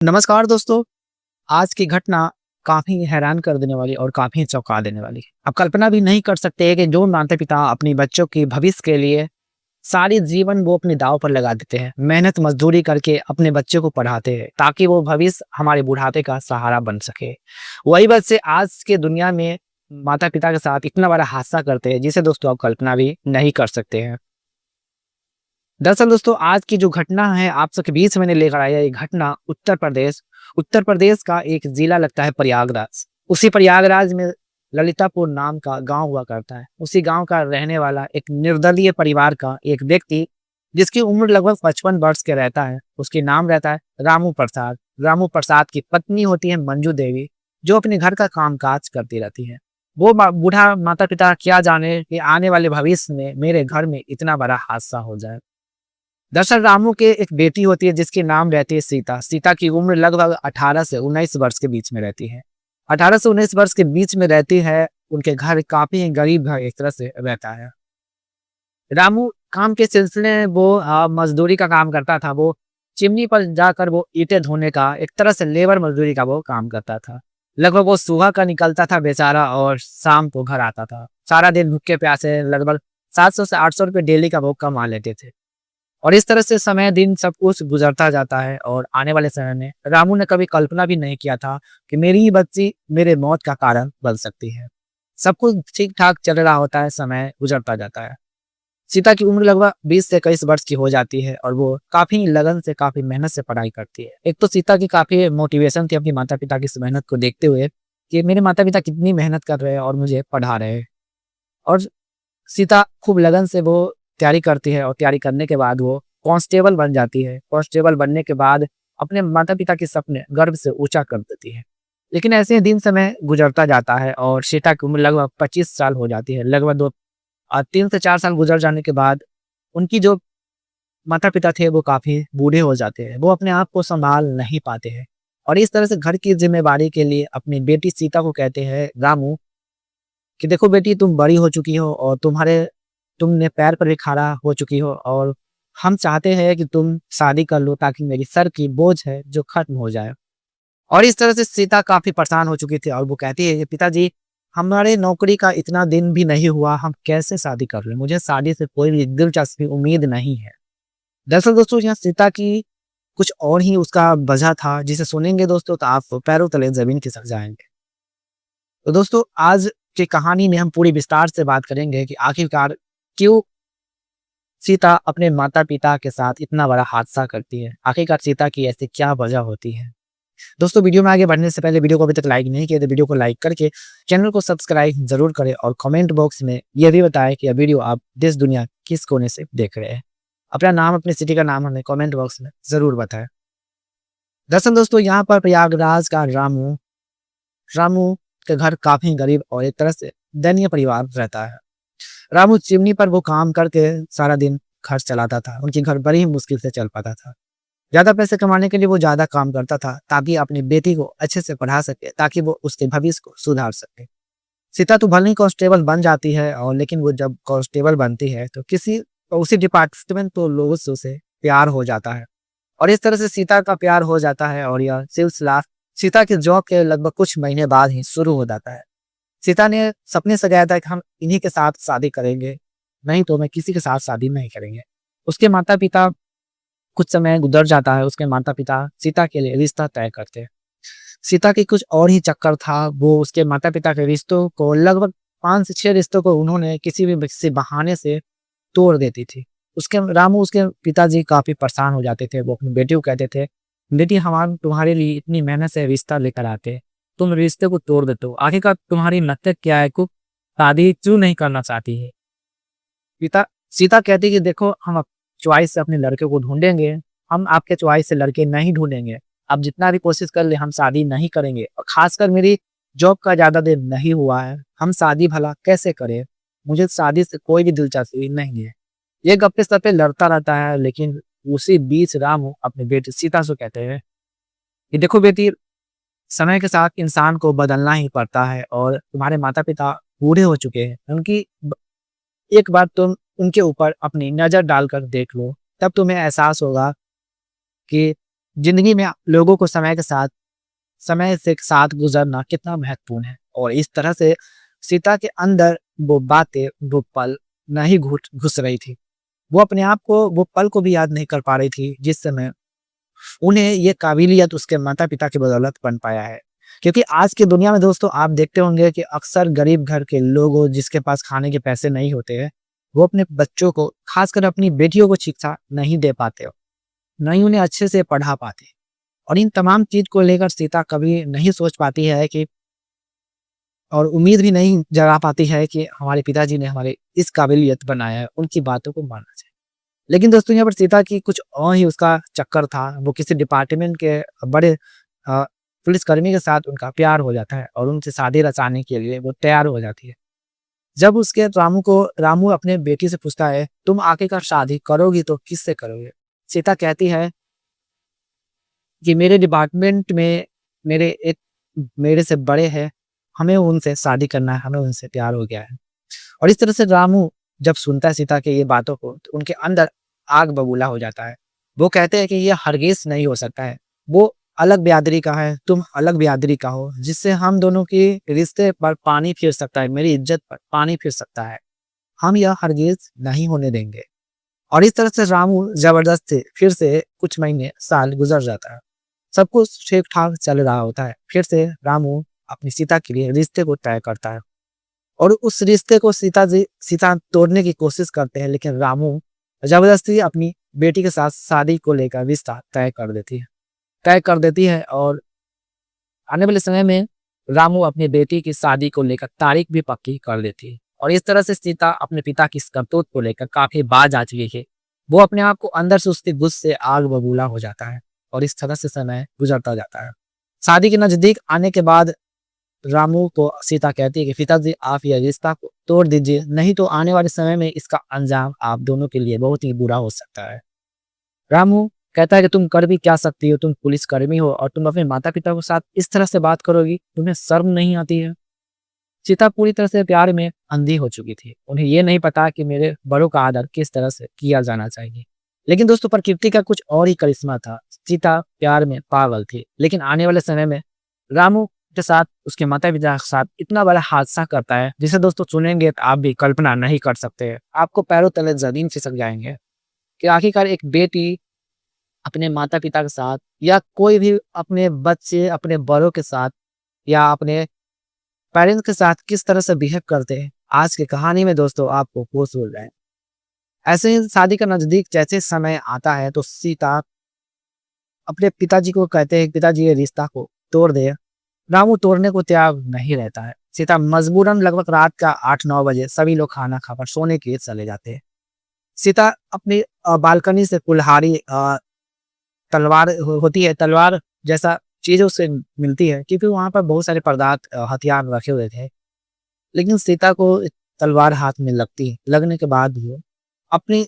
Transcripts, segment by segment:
नमस्कार दोस्तों। आज की घटना काफ़ी हैरान कर देने वाली और काफ़ी चौंका देने वाली है। आप कल्पना भी नहीं कर सकते कि जो माता-पिता अपने बच्चों के भविष्य के लिए सारी जीवन वो अपने दाँव पर लगा देते हैं। मेहनत मज़दूरी करके अपने बच्चों को पढ़ाते हैं ताकि वो भविष्य हमारे बुढ़ापे का सहारा बन सके। वही बच्चे आज के दुनिया में माता-पिता के साथ इतना बड़ा हादसा करते हैं जिसे दोस्तों आप कल्पना भी नहीं कर सकते हैं। दरअसल दोस्तों आज की जो घटना है आप सबके बीच मैंने लेकर आया ये घटना उत्तर प्रदेश का एक जिला लगता है प्रयागराज। उसी प्रयागराज में ललितापुर नाम का गांव हुआ करता है। उसी गांव का रहने वाला एक निर्दलीय परिवार का एक व्यक्ति जिसकी उम्र लगभग 55 वर्ष के रहता है। उसके नाम रहता है रामू प्रसाद। रामू प्रसाद की पत्नी होती है मंजू देवी, जो अपने घर का कामकाज करती रहती है। वो बूढ़ा माता पिता क्या जाने कि आने वाले भविष्य में मेरे घर में इतना बड़ा हादसा हो जाए। दरअसल रामू के एक बेटी होती है जिसकी नाम रहती है सीता। सीता की उम्र लगभग 18 से 19 वर्ष के बीच में रहती है। 18 से 19 वर्ष के बीच में रहती है। उनके घर काफी गरीब घर एक तरह से रहता है। रामू काम के सिलसिले में वो मजदूरी का काम करता था। वो चिमनी पर जाकर वो ईंटें धोने का एक तरह से लेबर मजदूरी का वो काम करता था। लगभग वो सुबह का निकलता था बेचारा और शाम को घर आता था। सारा दिन भूखे प्यासे लगभग 700 से 800 रुपये डेली का वो कमा लेते थे। और इस तरह से समय दिन सब कुछ गुजरता जाता है और आने वाले समय में रामू ने कभी कल्पना भी नहीं किया था कि मेरी ही बच्ची मेरे मौत का कारण बन सकती है। सब कुछ ठीक ठाक चल रहा होता है, समय गुजरता जाता है। सीता की उम्र लगभग 20 से 21 वर्ष की हो जाती है और वो काफी लगन से काफी मेहनत से पढ़ाई करती है। एक तो सीता की काफी मोटिवेशन थी अपनी माता पिता की इस मेहनत को देखते हुए कि मेरे माता पिता कितनी मेहनत कर रहे हैं और मुझे पढ़ा रहे हैं। और सीता खूब लगन से वो तैयारी करती है और तैयारी करने के बाद वो कांस्टेबल बन जाती है। कांस्टेबल बनने के बाद अपने माता-पिता के सपने गर्व से ऊँचा कर देती है। लेकिन ऐसे ही दिन समय गुजरता जाता है और सीता की उम्र लगभग 25 साल हो जाती है। लगभग 3 से 4 साल गुजर जाने के बाद उनकी जो माता-पिता थे वो काफ़ी बूढ़े हो जाते हैं। वो अपने आप को सँभाल नहीं पाते हैं और इस तरह से घर की ज़िम्मेवारी के लिए अपनी बेटी सीता को कहते हैं रामू कि देखो बेटी, तुम बड़ी हो चुकी हो और तुमने पैर पर भी खड़ा हो चुकी हो और हम चाहते हैं कि तुम शादी कर लो ताकि मेरी सर की बोझ है जो खत्म हो जाए। और इस तरह से सीता काफ़ी परेशान हो चुकी थी और वो कहती है कि पिताजी, हमारे नौकरी का इतना दिन भी नहीं हुआ, हम कैसे शादी कर लें? मुझे शादी से कोई भी दिलचस्पी उम्मीद नहीं है। दरअसल दोस्तों यहाँ सीता की कुछ और ही उसका वजह था जिसे सुनेंगे दोस्तों तो आप पैरों तले ज़मीन खिसक जाएँगे। तो दोस्तों आज की कहानी में हम पूरी विस्तार से बात करेंगे कि आखिरकार क्यों सीता अपने माता-पिता के साथ इतना बड़ा हादसा करती है। आखिरकार सीता की ऐसी क्या वजह होती है? दोस्तों वीडियो में आगे बढ़ने से पहले वीडियो को अभी तक लाइक नहीं किया तो वीडियो को लाइक करके चैनल को सब्सक्राइब ज़रूर करें और कमेंट बॉक्स में ये भी बताएँ कि यह वीडियो आप देश दुनिया किस कोने से देख रहे हैं। अपना नाम, अपनी सिटी का नाम हमें कमेंट बॉक्स में ज़रूर बताएँ। दरअसल दोस्तों यहाँ पर प्रयागराज का रामू रामू के घर काफ़ी गरीब और एक तरह से दयनीय परिवार रहता है। रामू चिमनी पर वो काम करके सारा दिन घर चलाता था। उनकी घर बड़ी ही मुश्किल से चल पाता था। ज़्यादा पैसे कमाने के लिए वो ज़्यादा काम करता था ताकि अपनी बेटी को अच्छे से पढ़ा सके, ताकि वो उसके भविष्य को सुधार सके। सीता तो भले ही कांस्टेबल बन जाती है और लेकिन वो जब कांस्टेबल बनती है तो उसी डिपार्टमेंट तो लोगों से उसे प्यार हो जाता है और इस तरह से सीता का प्यार हो जाता है और यह सिलसिला सीता की जॉब के लगभग कुछ महीने बाद ही शुरू हो जाता है। सीता ने सपने सजाया था कि हम इन्हीं के साथ शादी करेंगे, नहीं तो मैं किसी के साथ शादी नहीं करेंगे। उसके माता-पिता कुछ समय गुजर जाता है, उसके माता-पिता सीता के लिए रिश्ता तय करते हैं। सीता की कुछ और ही चक्कर था, वो उसके माता-पिता के रिश्तों को लगभग 5 से 6 रिश्तों को उन्होंने किसी बहाने से तोड़ देती थी। उसके पिताजी काफ़ी परेशान हो जाते थे, वो अपनी बेटी को कहते थे, बेटी हम तुम्हारे लिए इतनी मेहनत से रिश्ता लेकर आते हैं, तुम रिश्ते को तोड़ देते हो। आखिरकार तुम्हारी मकसद क्या है? शादी क्यों नहीं करना चाहती है? पिता सीता कहती है कि देखो, हम चॉइस से अपने लड़के को ढूँढेंगे, हम आपके चॉइस से लड़के नहीं ढूँढेंगे। आप जितना भी कोशिश कर लें हम शादी नहीं करेंगे और ख़ासकर मेरी जॉब का ज़्यादा दिन नहीं हुआ है, हम शादी भला कैसे करें? मुझे शादी से कोई भी दिलचस्पी नहीं है। ये गप्पे-सप्पे लड़ता रहता है लेकिन उसी बीच राम अपनी बेटी सीता से कहते हैं कि देखो बेटी, समय के साथ इंसान को बदलना ही पड़ता है और तुम्हारे माता-पिता बूढ़े हो चुके हैं। एक बार तुम उनके ऊपर अपनी नज़र डालकर देख लो, तब तुम्हें एहसास होगा कि जिंदगी में लोगों को समय से साथ गुजरना कितना महत्वपूर्ण है। और इस तरह से सीता के अंदर वो बातें, वो पल नहीं घुस रही थी। वो अपने आप को, वो पल को भी याद नहीं कर पा रही थी जिस समय उन्हें ये काबिलियत उसके माता पिता की बदौलत बन पाया है। क्योंकि आज की दुनिया में दोस्तों आप देखते होंगे कि अक्सर गरीब घर के लोग हो, जिसके पास खाने के पैसे नहीं होते हैं, वो अपने बच्चों को, खासकर अपनी बेटियों को शिक्षा नहीं दे पाते हो, नहीं उन्हें अच्छे से पढ़ा पाते। और इन तमाम चीज को लेकर सीता कभी नहीं सोच पाती है कि, और उम्मीद भी नहीं जगा पाती है कि हमारे पिताजी ने हमारे इस काबिलियत बनाया है, उनकी बातों को मानना चाहिए। लेकिन दोस्तों यहाँ पर सीता की कुछ और ही उसका चक्कर था। वो किसी डिपार्टमेंट के बड़े पुलिसकर्मी के साथ उनका प्यार हो जाता है और उनसे शादी रचाने के लिए वो तैयार हो जाती है। जब उसके रामू अपने बेटी से पूछता है, तुम आखिरकार शादी करोगी तो किससे करोगे? सीता कहती है कि मेरे डिपार्टमेंट में मेरे से बड़े हैं, हमें उनसे शादी करना है, हमें उनसे प्यार हो गया है। और इस तरह से रामू जब सुनता है सीता के ये बातों को, तो उनके अंदर आग बबूला हो जाता है। वो कहते हैं कि ये हरगिज नहीं हो सकता है। वो अलग बिरादरी का है, तुम अलग बिरादरी का हो, जिससे हम दोनों के रिश्ते पर पानी फिर सकता है, मेरी इज्जत पर पानी फिर सकता है। हम यह हरगिज नहीं होने देंगे। और इस तरह से रामू जबरदस्ती फिर से कुछ महीने, साल गुजर जाता है। सब कुछ ठीक ठाक चल रहा होता है। फिर से रामू अपनी सीता के लिए रिश्ते को तय करता है और उस रिश्ते को सीता तोड़ने की कोशिश करते हैं, लेकिन रामू जबरदस्ती अपनी बेटी के साथ शादी को लेकर रिश्ता तय कर देती है। और आने वाले समय में रामू अपनी बेटी की शादी को लेकर तारीख भी पक्की कर देती है। और इस तरह से सीता अपने पिता की इस करतूत को लेकर काफी बाज आ चुकी है। वो अपने आप को अंदर से उसके गुस्से से आग बबूला हो जाता है और इस तरह से समय गुजरता जाता है। शादी के नजदीक आने के बाद रामू को सीता कहती है कि पिताजी आप यह रिश्ता को तोड़ दीजिए, नहीं तो आने वाले समय में इसका अंजाम आप दोनों के लिए बहुत ही बुरा हो सकता है। रामू कहता है कि तुम कर भी क्या सकती हो, तुम पुलिसकर्मी हो और तुम अपने माता पिता के साथ इस तरह से बात करोगी, तुम्हें शर्म नहीं आती है? सीता पूरी तरह से प्यार में अंधी हो चुकी थी। उन्हें ये नहीं पता कि मेरे बड़ों का आदर किस तरह से किया जाना चाहिए। लेकिन दोस्तों प्रकृति का कुछ और ही करिश्मा था। सीता प्यार में पागल थी, लेकिन आने वाले समय में रामू के साथ, उसके माता पिता के साथ इतना बड़ा हादसा करता है जिसे दोस्तों सुनेंगे तो आप भी कल्पना नहीं कर सकते। आपको पैरों तले जमीन खिसक जाएंगे कि आखिरकार एक बेटी अपने माता पिता के साथ, या कोई भी अपने बच्चे अपने बड़ों के साथ या अपने पेरेंट्स के साथ किस तरह से बिहेव करते हैं। आज की कहानी में दोस्तों आपको होश उड़ जाए। ऐसे ही शादी का नजदीक जैसे समय आता है तो सीता अपने पिताजी को कहते हैं, पिताजी ये रिश्ता को तोड़ दे। रामू तोड़ने को तैयार नहीं रहता है। सीता मजबूरन लगभग रात का 8-9 बजे सभी लोग खाना खाकर सोने के लिए चले जाते हैं। सीता अपनी बालकनी से कुल्हाड़ी, तलवार होती है, तलवार जैसा चीज उससे मिलती है, क्योंकि वहां पर बहुत सारे पदार्थ, हथियार रखे हुए थे। लेकिन सीता को तलवार हाथ में लगती है। लगने के बाद वो अपनी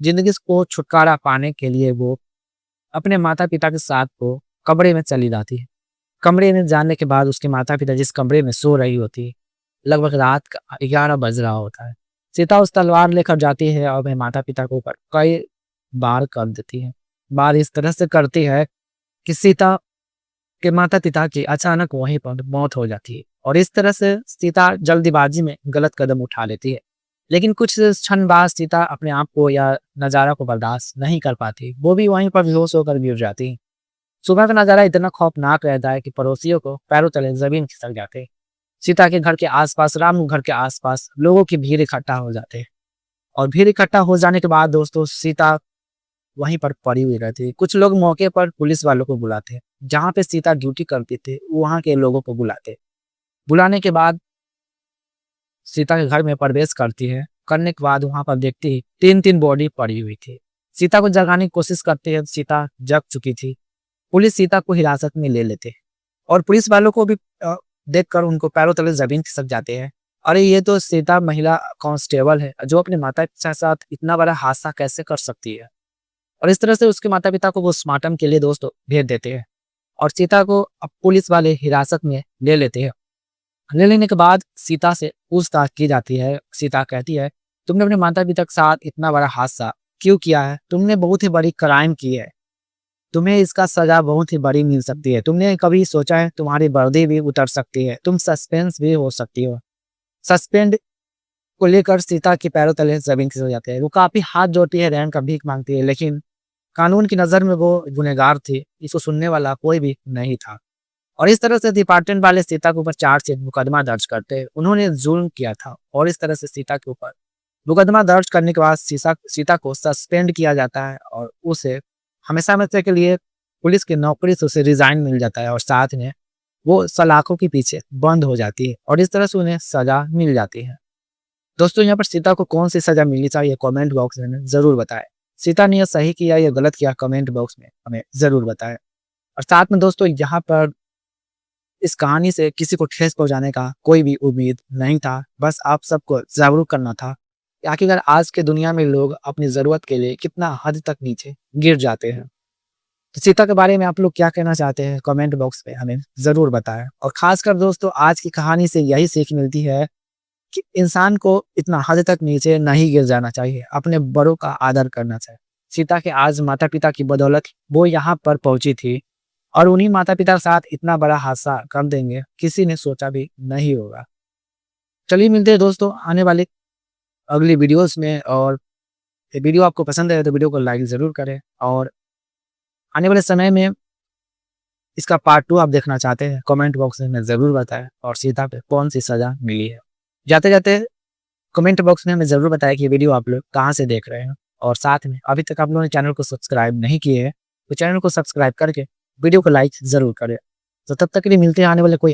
जिंदगी को छुटकारा पाने के लिए वो अपने माता पिता के साथ वो कमरे में चली जाती है। कमरे में जाने के बाद उसके माता पिता जिस कमरे में सो रही होती है, लगभग रात का 11 बज रहा होता है। सीता उस तलवार लेकर जाती है और अपने माता पिता के ऊपर कई बार कर देती है। बार इस तरह से करती है कि सीता के माता पिता की अचानक वहीं पर मौत हो जाती है। और इस तरह से सीता जल्दीबाजी में गलत कदम उठा लेती है। लेकिन कुछ क्षण बाद सीता अपने आप को या नजारा को बर्दाश्त नहीं कर पाती, वो भी वहीं पर बेहोश होकर गिर जाती है। सुबह का नजारा इतना खौफनाक रहता है कि पड़ोसियों को पैरों तले जमीन खिसक जाते। सीता के घर के आसपास, रामू घर के आसपास लोगों की भीड़ इकट्ठा हो जाते। और भीड़ इकट्ठा हो जाने के बाद दोस्तों सीता वहीं पर पड़ी हुई रहती है। कुछ लोग मौके पर पुलिस वालों को बुलाते, जहाँ पे सीता ड्यूटी करती थी वहाँ के लोगों को बुलाते। बुलाने के बाद सीता के घर में प्रवेश करती है। करने के बाद वहां पर देखती है 3-3 बॉडी पड़ी हुई थी। सीता को जगाने की कोशिश करते हैं, सीता जग चुकी थी। पुलिस सीता को हिरासत में ले लेते हैं और पुलिस वालों को भी देखकर उनको पैरों तले जमीन खिसक जाते हैं। अरे ये तो सीता महिला कांस्टेबल है, जो अपने माता पिता के साथ इतना बड़ा हादसा कैसे कर सकती है। और इस तरह से उसके माता पिता को वो पोस्टमार्टम के लिए दोस्तों भेज देते हैं और सीता को अब पुलिस वाले हिरासत में ले लेते हैं। ले लेने के बाद सीता से पूछताछ की जाती है। सीता कहती है, तुमने अपने माता पिता के साथ इतना बड़ा हादसा क्यों किया है? तुमने बहुत ही बड़ी क्राइम की है। तुम्हें इसका सजा बहुत ही बड़ी मिल सकती है। तुमने कभी सोचा है तुम्हारी वर्दी भी उतर सकती है, तुम सस्पेंस भी हो सकती हो। सस्पेंड को लेकर सीता के पैरों तले जमीन खिसक जाती है। वो काफी हाथ जोड़ती है, रैन का भीख मांगती है, लेकिन कानून की नजर में वो गुनहगार थी। इसको सुनने वाला कोई भी नहीं था। और इस तरह से डिपार्टमेंट वाले सीता के ऊपर चार्जशीट मुकदमा दर्ज करते। उन्होंने जुल्म किया था और इस तरह से सीता के ऊपर मुकदमा दर्ज करने के बाद सीता को सस्पेंड किया जाता है और उसे हमेशा हमेशा के लिए पुलिस की नौकरी से उसे रिजाइन मिल जाता है और साथ में वो सलाखों के पीछे बंद हो जाती है और इस तरह से उन्हें सजा मिल जाती है। दोस्तों, यहाँ पर सीता को कौन सी सजा मिलनी चाहिए कमेंट बॉक्स में जरूर बताएं। सीता ने यह सही किया या गलत किया कमेंट बॉक्स में हमें जरूर बताएं। और साथ में दोस्तों, यहाँ पर इस कहानी से किसी को ठेस पहुंचाने का कोई भी उम्मीद नहीं था। बस आप सबको जागरूक करना था कि आखिरकार आज के दुनिया में लोग अपनी जरूरत के लिए कितना हद तक नीचे गिर जाते हैं। तो सीता के बारे में आप लोग क्या कहना चाहते हैं कमेंट बॉक्स में हमें जरूर बताएं। और खासकर दोस्तों, आज की कहानी से यही सीख मिलती है कि इंसान को इतना हद तक नीचे नहीं गिर जाना चाहिए, अपने बड़ों का आदर करना चाहिए। सीता के आज माता पिता की बदौलत वो यहाँ पर पहुंची थी और उन्हीं माता पिता के साथ इतना बड़ा हादसा कर देंगे किसी ने सोचा भी नहीं होगा। चलिए मिलते हैं दोस्तों आने वाले अगली वीडियोस में। और ये वीडियो आपको पसंद है तो वीडियो को लाइक ज़रूर करें और आने वाले समय में इसका पार्ट 2 आप देखना चाहते हैं कमेंट बॉक्स में ज़रूर बताएं और सीता पे कौन सी सज़ा मिली है। जाते जाते कमेंट बॉक्स में हमें ज़रूर बताएं कि ये वीडियो आप लोग कहाँ से देख रहे हैं। और साथ में अभी तक आप लोगों ने चैनल को सब्सक्राइब नहीं किए हैं तो चैनल को सब्सक्राइब करके वीडियो को लाइक ज़रूर करें। तो तब तक के लिए मिलते हैं आने वाले कोई